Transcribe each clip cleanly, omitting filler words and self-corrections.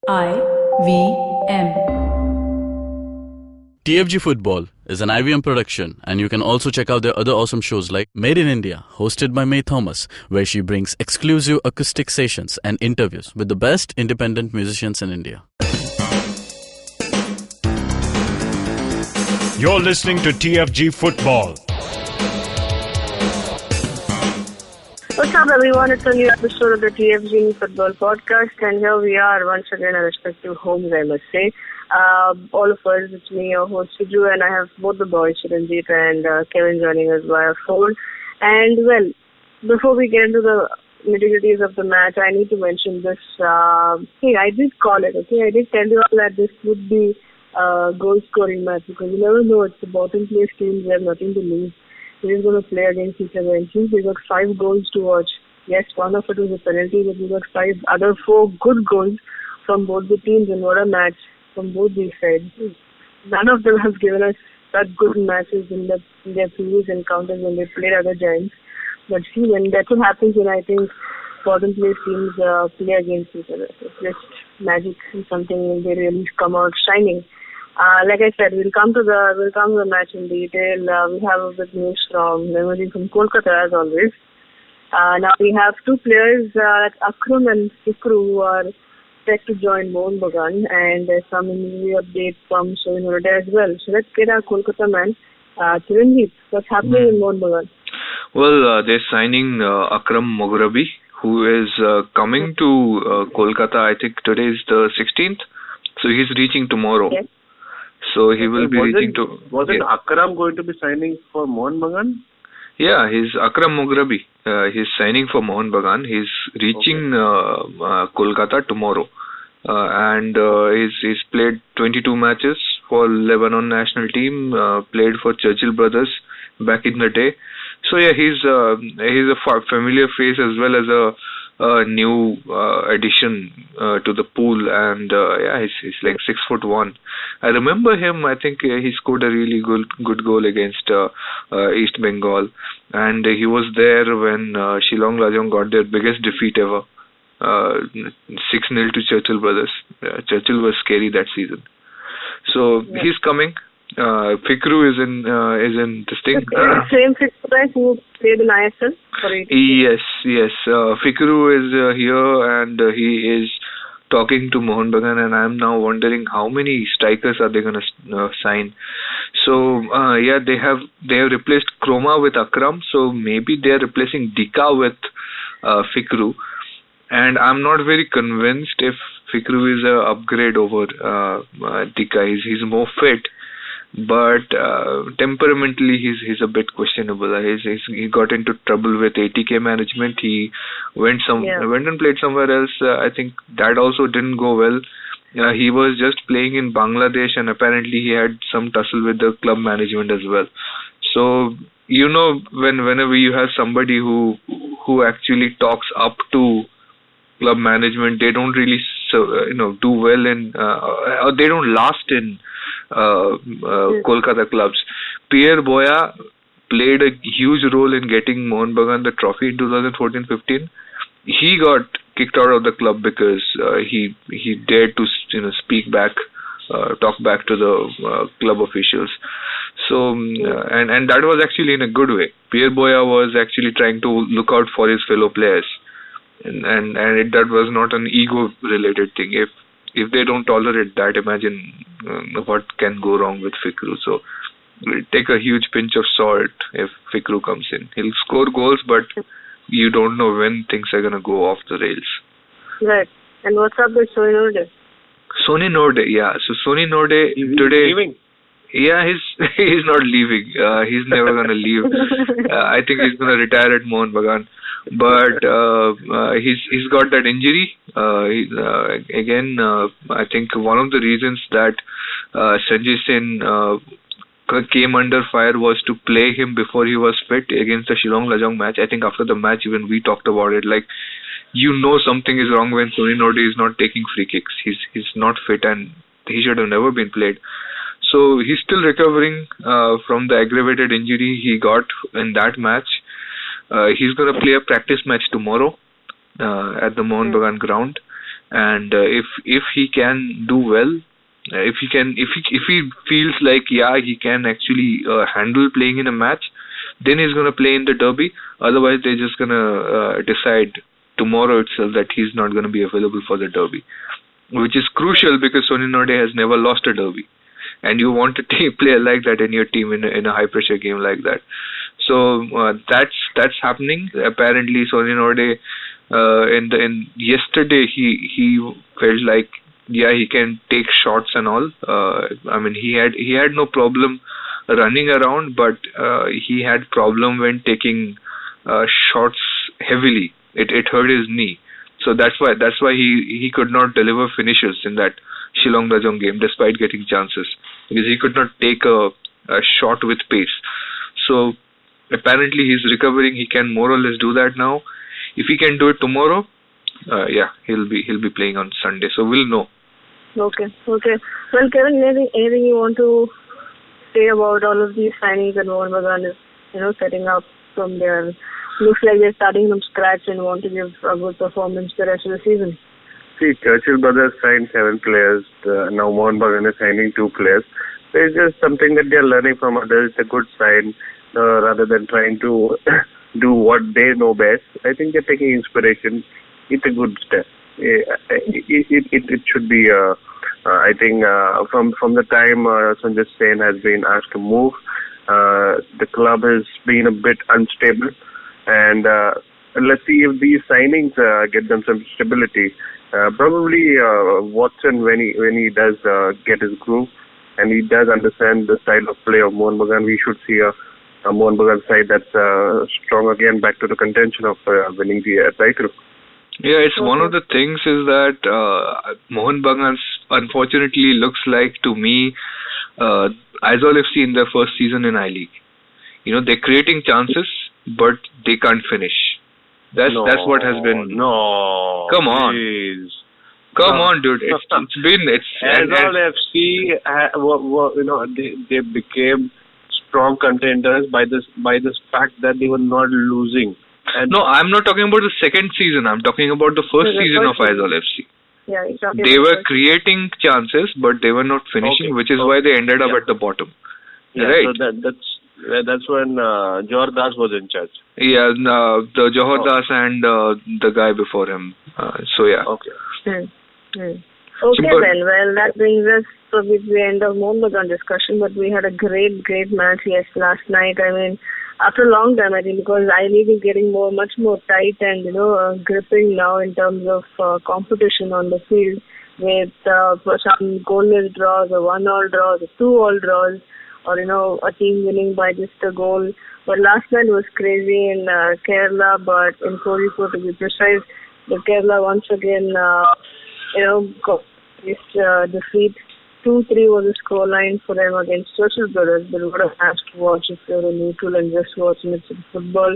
IVM. TFG Football is an IVM production, and you can also check out their other awesome shows like Made in India, hosted by May Thomas, where she brings exclusive acoustic sessions and interviews with the best independent musicians in India. You're listening to TFG Football. What's up, everyone? It's a new episode of the TFG Football Podcast, and here we are once again at respective homes, I must say. All of us, it's me, your host Suju, and I have both the boys, Chiranjeet and Kevin, joining us via phone. And well, before we get into the nitty-gritties of the match, I need to mention this. Hey, I did call it, okay? I did tell you all that this would be a goal-scoring match, because you never know, it's the bottom place teams, they have nothing to lose. They're just going to play against each other. And since we got 5 goals to watch, yes, one of it was a penalty, but we got 5 other 4 good goals from both the teams, and what a match from both these sides. None of them have given us such good matches in their previous encounters when they played other giants. But see, when that's what happens, when I think bottom place teams play against each other. It's just magic and something they really come out shining. Like I said, we'll come to the match in detail. We have a bit news from Kolkata as always. Now we have 2 players, Akram and Fikru, who are set to join Mohun Bagan, and there's some injury update from Mohun Bagan as well. So let's get our Kolkata man, Chiranjeet. What's happening in Mohun Bagan? Well, they're signing Akram Moghrabi, who is coming to Kolkata. I think today is the 16th, so he's reaching tomorrow. Yes. So he will be reaching to... Was it Akram going to be signing for Mohun Bagan? Yeah, he's Akram Moghrabi. He's signing for Mohun Bagan. He's reaching Kolkata tomorrow. And he's played 22 matches for Lebanon national team, played for Churchill Brothers back in the day. So yeah, he's a familiar face as well as a new addition to the pool, and yeah, he's like 6'1". I remember him. I think he scored a really good goal against East Bengal, and he was there when Shillong Lajong got their biggest defeat ever, 6-0 to Churchill Brothers. Churchill was scary that season. So yeah. He's coming. Fikru is in this thing. Same Fikru who played in ISL for 80. Yes. Fikru is here, and he is talking to Mohun Bagan, and I'm now wondering how many strikers are they going to sign. So yeah, they have replaced Chroma with Akram, so maybe they are replacing Dika with Fikru, and I'm not very convinced if Fikru is an upgrade over Dika. He's more fit. But temperamentally, he's a bit questionable. He got into trouble with ATK management. He went and played somewhere else. I think that also didn't go well. He was just playing in Bangladesh, and apparently he had some tussle with the club management as well. So you know, whenever you have somebody who actually talks up to club management, they don't really do well in or they don't last in Kolkata clubs. Pierre Boya played a huge role in getting Mohun Bagan the trophy in 2014-15. He got kicked out of the club because he dared to speak back, talk back to the club officials. So and that was actually in a good way. Pierre Boya was actually trying to look out for his fellow players, and that was not an ego related thing. If they don't tolerate that, imagine what can go wrong with Fikru. So take a huge pinch of salt if Fikru comes in. He'll score goals, but you don't know when things are going to go off the rails. Right. And what's up with Sony Norde? Sony Norde, yeah. So Sony Norde today... Leaving? Yeah, he's not leaving. He's never going to leave. I think he's going to retire at Mohun Bagan. But he's got that injury. I think one of the reasons that Sanjay Sen came under fire was to play him before he was fit against the Shillong Lajong match. I think after the match even we talked about it. Like, something is wrong when Sony Norde is not taking free kicks. He's not fit, and he should have never been played. So he's still recovering from the aggravated injury he got in that match. He's going to play a practice match tomorrow at the Mohun Bagan ground. and if he can do well, if he feels like he can actually handle playing in a match, then he's gonna play in the derby. Otherwise, they're just gonna decide tomorrow itself that he's not gonna be available for the derby, which is crucial because Sunil Node has never lost a derby, and you want a player like that in your team in a high pressure game like that. So that's happening. Apparently, Sunil Node in yesterday he felt like he can take shots and all. I mean, he had no problem running around, but he had problem when taking shots heavily. It hurt his knee, so that's why he could not deliver finishes in that Shillong Dajong game despite getting chances, because he could not take a shot with pace. So apparently he's recovering. He can more or less do that now. If he can do it tomorrow, he'll be playing on Sunday. So we'll know. Okay. Well, Kevin, anything you want to say about all of these signings that Mohun Bagan is, setting up from there? Looks like they're starting from scratch and want to give a good performance the rest of the season. See, Churchill Brothers signed 7 players. Now Mohun Bagan is signing 2 players. So it's just something that they're learning from others. It's a good sign rather than trying to do what they know best. I think they're taking inspiration. It's a good step. It should be. I think from the time Sanjay Sen has been asked to move, the club has been a bit unstable, and let's see if these signings get them some stability. Probably Watson, when he does get his groove and he does understand the style of play of Mohun Bagan, we should see a Mohun Bagan side that's strong again, back to the contention of winning the title. Yeah, it's one of the things is that Mohun Bagan unfortunately looks like to me Aizawl FC in their first season in I-League. They're creating chances, but they can't finish. That's what has been. No, come on, please. Come on, dude. It's Aizawl FC. They became strong contenders by this fact that they were not losing. And no, I'm not talking about the second season. I'm talking about the first season of Aizawl FC. Yeah, they were creating chances, but they were not finishing, which is why they ended up at the bottom. Yeah, right. So that's when Johar Das was in charge. Yeah, the Johar Das and the guy before him. Okay. Okay then. Well, that brings us to the end of Mohun Bagan discussion. But we had a great match last night. I mean, after a long time, I think, because I-League is getting much more tight and gripping now in terms of competition on the field, with some goalless draws, or 1-all draws, or 2-all draws, or a team winning by just a goal. But last night was crazy in Kerala, but in Kozhikode to be precise, the Kerala once again got this defeat. 2-3 was the scoreline for them against Churchill Brothers. But what a match to watch if you're a neutral and just watching it in football.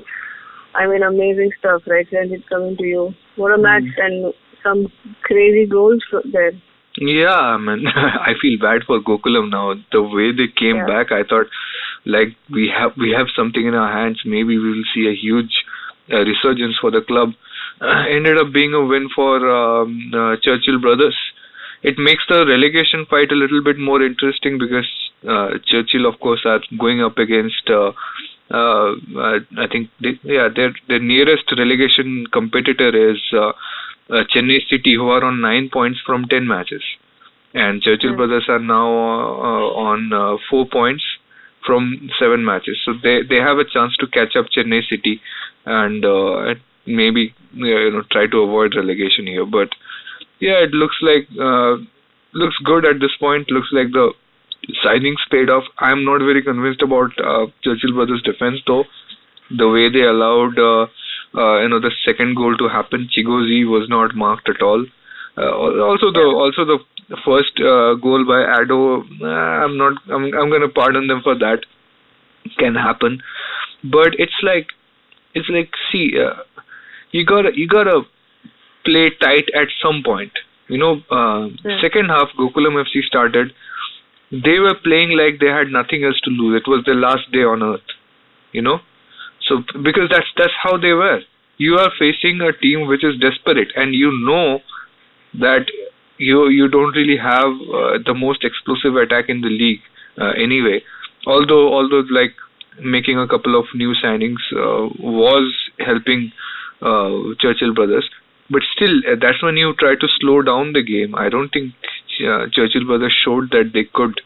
I mean, amazing stuff, right? And it's coming to you. What a match, and some crazy goals there. Yeah, I mean, I feel bad for Gokulam now. The way they came back, I thought, like, we have something in our hands. Maybe we will see a huge resurgence for the club. Ended up being a win for Churchill Brothers. It makes the relegation fight a little bit more interesting because Churchill, of course, are going up against I think their nearest relegation competitor is Chennai City, who are on 9 points from 10 matches, and Churchill Brothers are now on 4 points from 7 matches. So they have a chance to catch up Chennai City and maybe try to avoid relegation here. But yeah, it looks good at this point. Looks like the signings paid off. I'm not very convinced about Churchill Brothers' defense though. The way they allowed the second goal to happen, Chigozi was not marked at all. Also the first goal by Ado, I'm going to pardon them for that. Can happen, but it's like see, you gotta play tight at some point. Second half Gokulam FC started. They were playing like they had nothing else to lose. It was their last day on earth. So because that's how they were. You are facing a team which is desperate, and that you don't really have the most explosive attack in the league anyway. Although like making a couple of new signings was helping Churchill Brothers, but still that's when you try to slow down the game. I don't think Churchill Brothers showed that they could.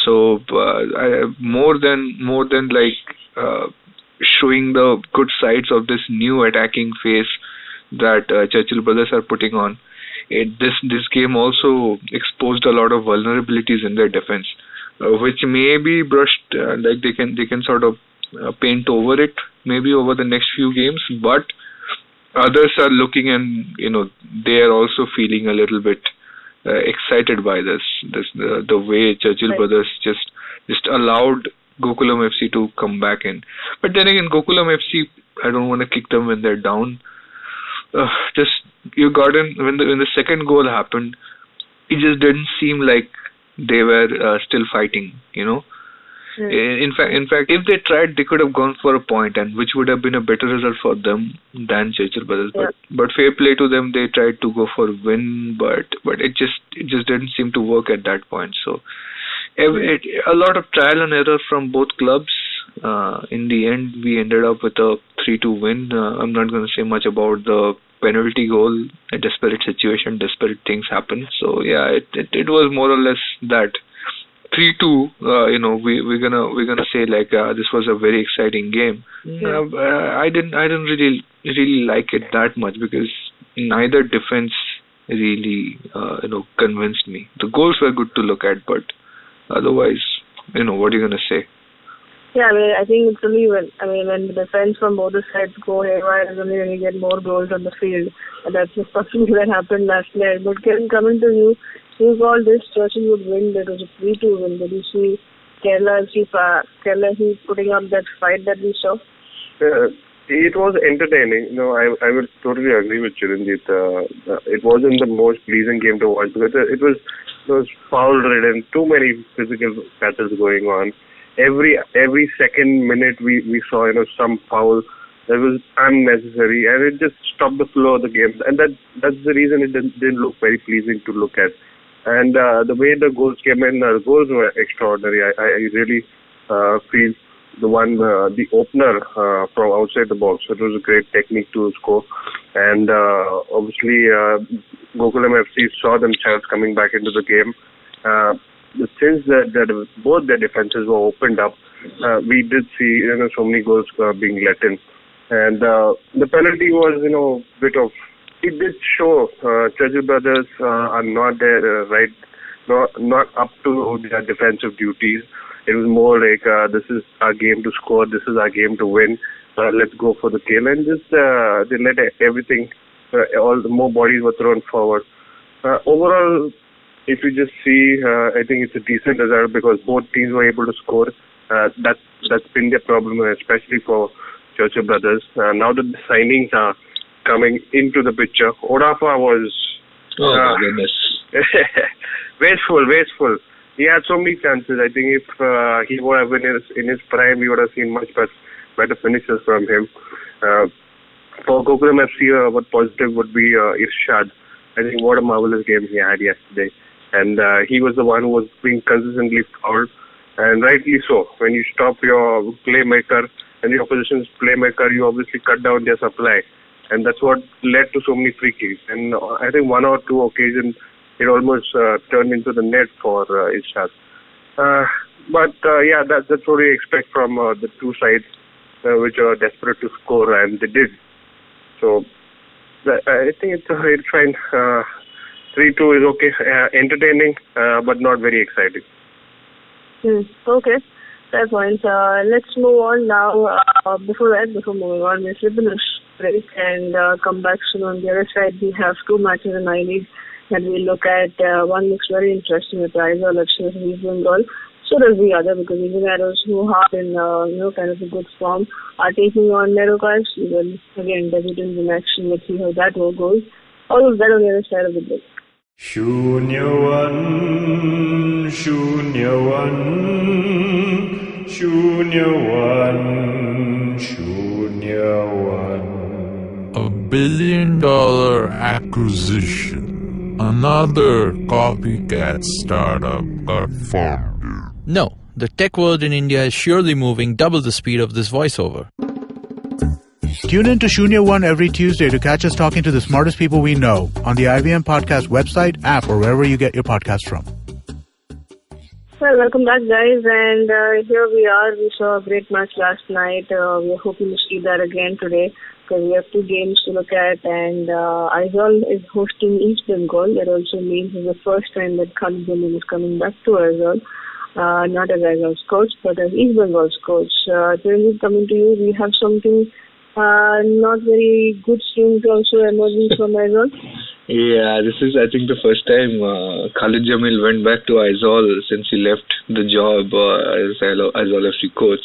So more than like showing the good sides of this new attacking phase that Churchill Brothers are putting on, this game also exposed a lot of vulnerabilities in their defense, which may be brushed, like they can sort of paint over it maybe over the next few games, but others are looking and they are also feeling a little bit excited by the way Churchill Brothers just allowed Gokulam FC to come back in. But then again, Gokulam FC, I don't want to kick them when they're down. When the second goal happened, it just didn't seem like they were still fighting, In fact, if they tried, they could have gone for a point, and which would have been a better result for them than Churchill Brothers. Yeah. But fair play to them, they tried to go for a win, but it just didn't seem to work at that point. So a lot of trial and error from both clubs. In the end, we ended up with a 3-2 win. I'm not going to say much about the penalty goal. A desperate situation, desperate things happen. So yeah, it was more or less that. 3-2, we're gonna say like this was a very exciting game. Yeah. I didn't really like it that much because neither defense really convinced me. The goals were good to look at, but otherwise, what are you gonna say? Yeah, I think it's only when the defense from both the sides go haywire, is only when you get more goals on the field. And that's just possibly what happened last night. But coming to you, you called this Churchill would win. That was a 3-2 win. Did you see Kerala FC putting up that fight that we saw? It was entertaining. I would totally agree with Chiranjit. It wasn't the most pleasing game to watch because it was foul-ridden. Too many physical battles going on. Every second minute we saw some foul that was unnecessary, and it just stopped the flow of the game. And that's the reason it didn't look very pleasing to look at. And the way the goals came in, the goals were extraordinary. I really feel the opener from outside the box, it was a great technique to score. And obviously, Gokulam FC saw themselves coming back into the game. Since both their defenses were opened up, we did see so many goals being let in. And the penalty was bit of. It did show Churchill Brothers are not there not up to their defensive duties. It was more like this is our game to score, this is our game to win. Let's go for the kill, and just they let everything. All the more bodies were thrown forward. Overall, if you just see, I think it's a decent result because both teams were able to score. That's been their problem, especially for Churchill Brothers. Now that the signings are coming into the picture, Odafa was my goodness. wasteful. He had so many chances. I think if he would have been in his prime, we would have seen much better finishes from him. For Gokulam FC, what positive would be Irshad. I think what a marvelous game he had yesterday. And he was the one who was being consistently fouled. And rightly so. When you stop your playmaker and the opposition's playmaker, you obviously cut down their supply. And that's what led to so many free kicks. And I think one or two occasions, it almost turned into the net for Irshad. That's what we expect from the two sides, which are desperate to score, and they did. So I think it's fine. 3-2 is okay, entertaining, but not very exciting. Okay, fair point. Let's move on now. Before moving on, we'll slip in a break and come back soon. On the other side, we have two matches in I-League that we look at. One looks very interesting with Aizawl FC versus East Bengal. So does the other, because Indian Arrows, who are in kind of a good form, are taking on NEROCA FC. Well, again, debutants in action. Let's see how that all goes. All of that on the other side of the break. Shunyavan. $1 billion acquisition. another copycat startup got formed. No, the tech world in India is surely moving double the speed of this voiceover. Tune in to Shunya One every Tuesday to catch us talking to the smartest people we know on the IVM Podcast website, app, or wherever you get your podcast from. Well, welcome back, guys, and here we are. We saw a great match last night. We're hoping to see that again today because we have two games to look at, and Aizawl is hosting East Bengal. That also means it's the first time that Khalid Jamil is coming back to Aizawl, not as Aizawl's coach, but as East Bengal's coach. Today, coming to you, we have something not very good streams also emerging from Aizawl. Yeah, this is, I think, the first time Khalid Jamil went back to Aizawl since he left the job as Aizawl FC coach.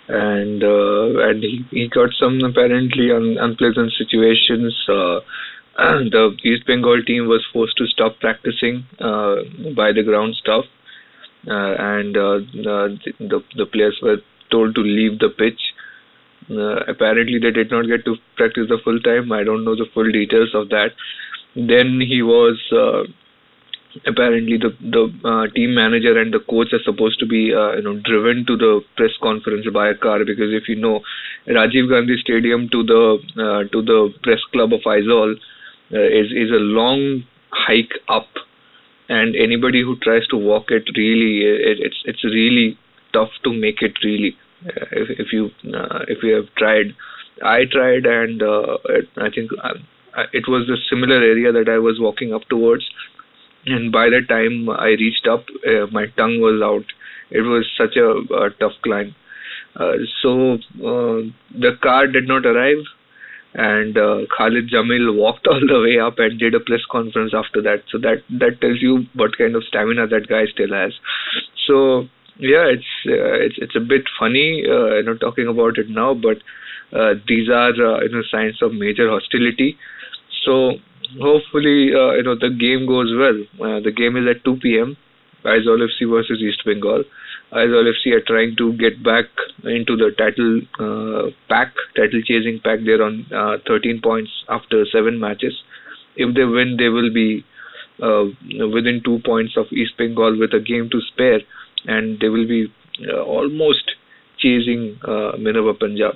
And he got some apparently unpleasant situations. The East Bengal team was forced to stop practicing by the ground staff. And the players were told to leave the pitch. Apparently, they did not get to practice the full time. I don't know the full details of that. Then he was apparently the team manager and the coach are supposed to be driven to the press conference by a car, because if you know, Rajiv Gandhi Stadium to the press club of Aizawl is a long hike up, and anybody who tries to walk it really it's really tough to make it really. If you have tried, I tried, and I think it was a similar area that I was walking up towards, and by the time I reached up, my tongue was out. It was such a tough climb. So the car did not arrive, and Khalid Jamil walked all the way up and did a press conference after that. So that tells you what kind of stamina that guy still has. So yeah, it's a bit funny, talking about it now, but these are signs of major hostility. So hopefully, the game goes well. The game is at 2 p.m. Aizawl FC versus East Bengal. Aizawl FC are trying to get back into the title chasing pack. They're on 13 points after 7 matches. If they win, they will be within 2 points of East Bengal with a game to spare, and they will be almost chasing Minerva Punjab.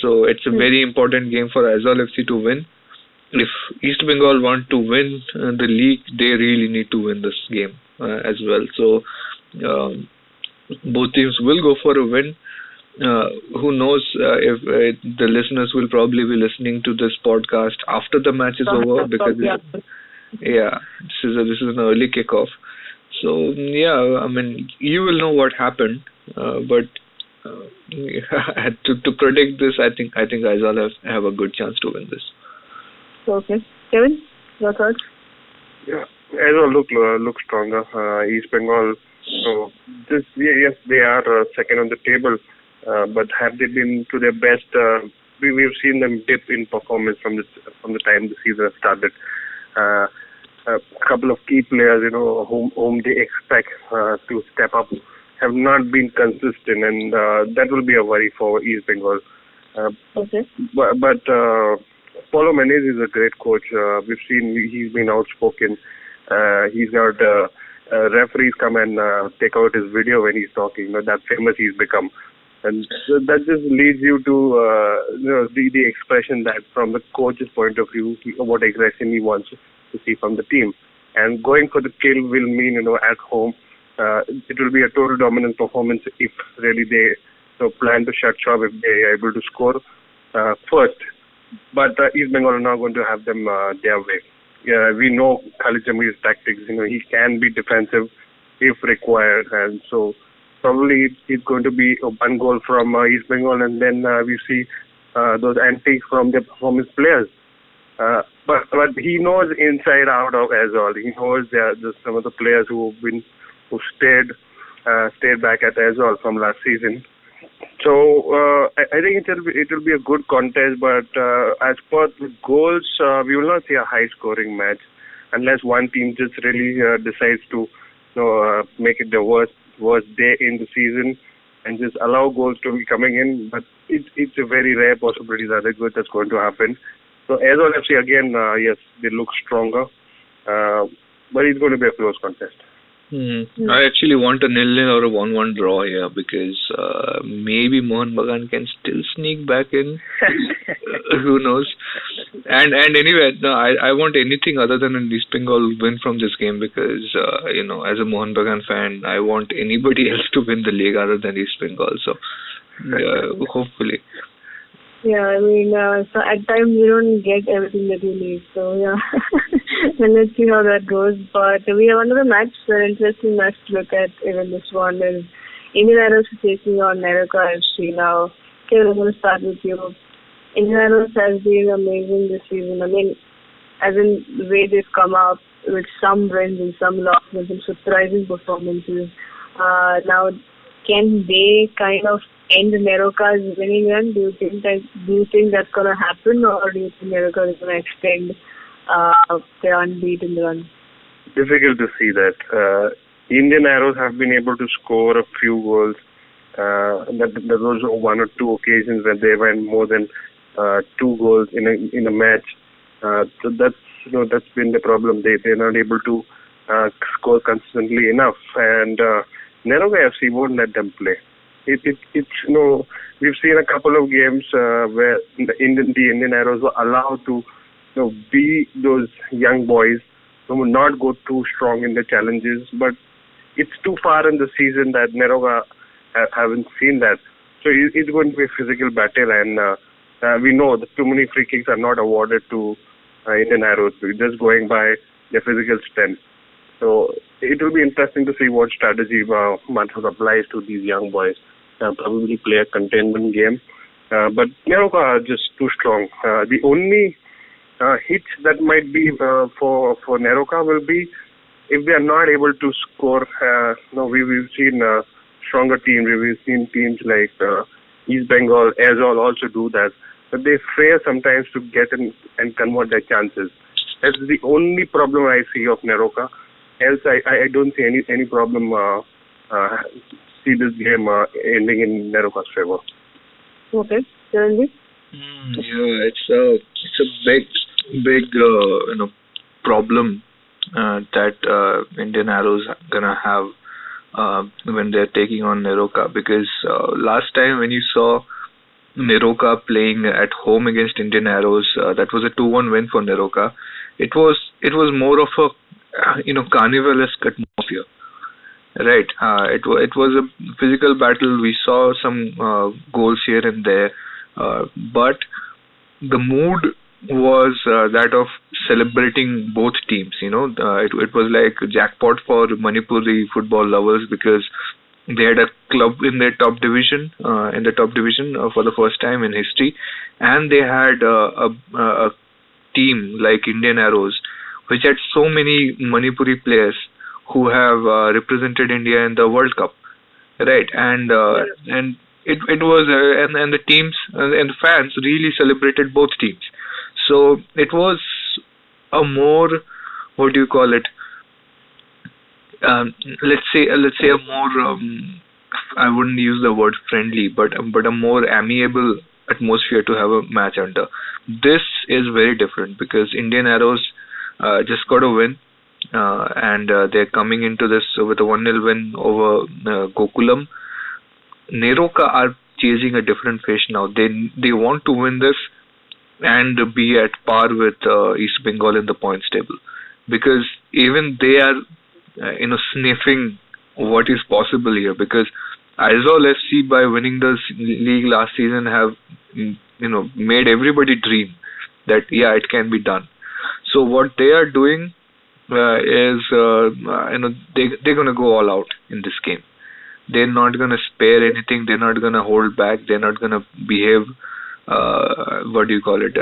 So it's a very important game for Aizawl FC to win. If East Bengal want to win the league, they really need to win this game as well. So both teams will go for a win. Who knows if the listeners will probably be listening to this podcast after the match is over, because this is an early kickoff. So yeah, I mean, you will know what happened, but to predict this, I think Aizawl have a good chance to win this. Okay, Kevin, your thoughts? Yeah, Aizawl look stronger. East Bengal, so yes, they are second on the table, but have they been to their best? We've seen them dip in performance from the time the season started. A couple of key players, whom they expect to step up, have not been consistent, and that will be a worry for East Bengal. Okay. But Paulo Menez is a great coach. We've seen he's been outspoken. He's got referees come and take out his video when he's talking. That famous he's become, and so that just leads you to the expression that from the coach's point of view, what aggression he wants to see from the team. And going for the kill will mean, at home, it will be a total dominant performance if really they plan to shut shop if they are able to score first. But East Bengal are not going to have them their way. Yeah, we know Khalid Jamil's tactics. He can be defensive if required, and so probably it's going to be one goal from East Bengal, and then we see those antics from the performance players. But he knows inside out of Aizawl. He knows some of the players who stayed back at Aizawl from last season. So I think it will be a good contest. But as per the goals, we will not see a high scoring match unless one team just really decides to make it the worst day in the season and just allow goals to be coming in. But it's a very rare possibility that's going to happen. So Aizawl FC again, yes, they look stronger. But it's going to be a close contest. I actually want a 0-0 or a 1-1 draw here because maybe Mohun Bagan can still sneak back in. Who knows? And anyway, no, I want anything other than an East Bengal win from this game because as a Mohun Bagan fan, I want anybody else to win the league other than East Bengal. So hopefully. Yeah, I mean, so at times you don't get everything that you need. So yeah, and let's see how that goes. But we have another match, an interesting match to look at. Even this one is Indian Arrows taking on NEROCA FC. Now, Kevin, I'm going to start with you. Indian Arrows has been amazing this season. I mean, as in the way they've come up with some wins and some losses and surprising performances. Now, can they kind of end NEROCA's winning run? Do you think that's going to happen, or do you think NEROCA is going to extend their unbeaten run? Difficult to see that. Indian Arrows have been able to score a few goals. There was one or two occasions when they went more than 2 goals in a match. So that's been the problem. They're not able to score consistently enough, and NEROCA FC won't let them play. It's we've seen a couple of games where the Indian Arrows were allowed to be those young boys who would not go too strong in the challenges, but it's too far in the season that NEROCA haven't seen that. So it's going to be a physical battle, and we know that too many free kicks are not awarded to Indian Arrows, just going by their physical strength. So it will be interesting to see what strategy Mathur applies to these young boys. Probably play a containment game. But NEROCA are just too strong. The only hitch that might be for NEROCA will be if they are not able to score. We've seen stronger teams. We've seen teams like East Bengal, Aizawl also do that. But they fail sometimes to get in and convert their chances. That's the only problem I see of NEROCA. Else, I don't see any problem. See this game ending in NEROCA's favor. Okay, Charanjit? Yeah, it's a big problem that Indian Arrows are gonna have when they're taking on NEROCA, because last time when you saw NEROCA playing at home against Indian Arrows, that was a 2-1 win for NEROCA. It was more of a carnivalesque atmosphere, right? It was a physical battle. We saw some goals here and there, but the mood was that of celebrating both teams. It was like a jackpot for Manipuri football lovers because they had a club in their top division, for the first time in history, and they had a team like Indian Arrows, which had so many Manipuri players who have represented India in the World Cup, right? And it was and the teams and the fans really celebrated both teams. So it was a more, what do you call it? Let's say a more I wouldn't use the word friendly, but a more amiable atmosphere to have a match under. This is very different because Indian Arrows just got a win, and they're coming into this with a 1-0 win over Gokulam. NEROCA are chasing a different fish now. They want to win this and be at par with East Bengal in the points table, because even they are sniffing what is possible here, because Aizawl FC, by winning the league last season, have made everybody dream that it can be done. So what they are doing is they're gonna go all out in this game. They're not gonna spare anything. They're not gonna hold back. They're not gonna behave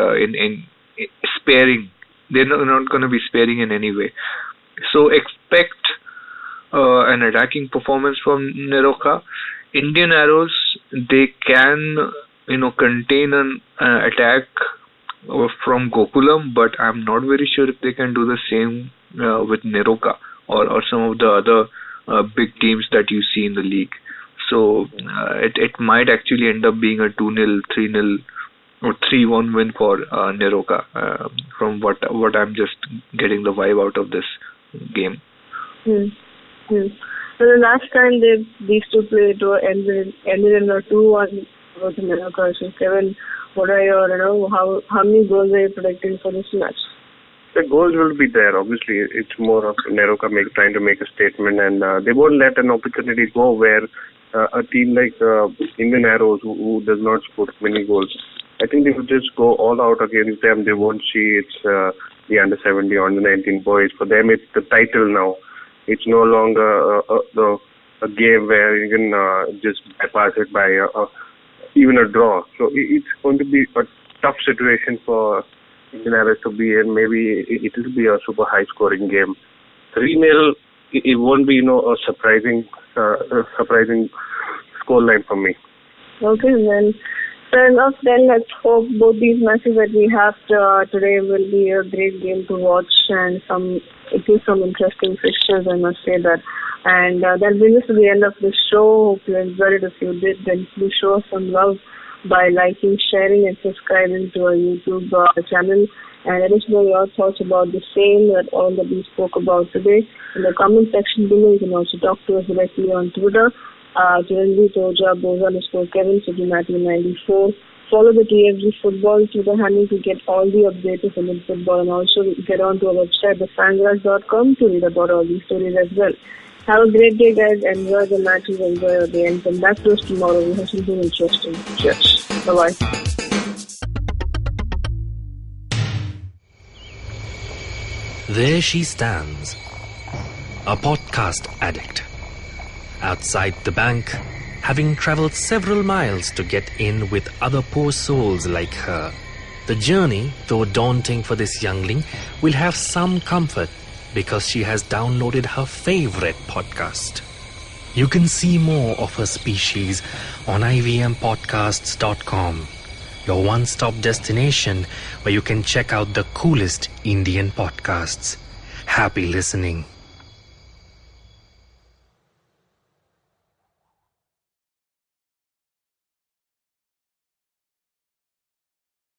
in sparing. They're not gonna be sparing in any way. So expect an attacking performance from NEROCA. Indian Arrows, they can contain an attack from Gokulam, but I'm not very sure if they can do the same with NEROCA or some of the other big teams that you see in the league. So it might actually end up being a 2-0, 3-0 3-1 win for NEROCA. From what I'm just getting the vibe out of this game. So the last time these two played, it ended in a 2-1 for the NEROCA. So Kevin, what are your, how many goals are you predicting for this match? The goals will be there. Obviously, it's more of NEROCA trying to make a statement, and they won't let an opportunity go where a team like Indian Arrows, who does not score many goals, I think they will just go all out against them. They won't see it's the under-17, under-19 boys. For them, it's the title now. It's no longer a game where you can just bypass it by even a draw. So it's going to be a tough situation for Indian Arrows to be in. Maybe it will be a super high-scoring game. 3-0, it won't be a surprising scoreline for me. Okay, then fair enough. Then let's hope both these matches that we have today will be a great game to watch, and it is some interesting fixtures, I must say that. And that brings us to the end of the show. Hope you enjoyed it. If you did, then please show us some love by liking, sharing, and subscribing to our YouTube channel. And let us know your thoughts about the same, that all that we spoke about today. In the comment section below, you can also talk to us directly on Twitter. Chiranjeev Toja, Boza_Kevin, Matthew94. Follow the TFG Football Twitter handle to get all the updates of Indian football, and also get onto our website, thefangirls.com, to read about all these stories as well. Have a great day, guys. Enjoy the matches, enjoy your day, and come back to us tomorrow. We have something interesting. Cheers. Bye-bye. There she stands, a podcast addict. Outside the bank, having travelled several miles to get in with other poor souls like her. The journey, though daunting for this youngling, will have some comfort because she has downloaded her favourite podcast. You can see more of her species on ivmpodcasts.com, your one-stop destination where you can check out the coolest Indian podcasts. Happy listening.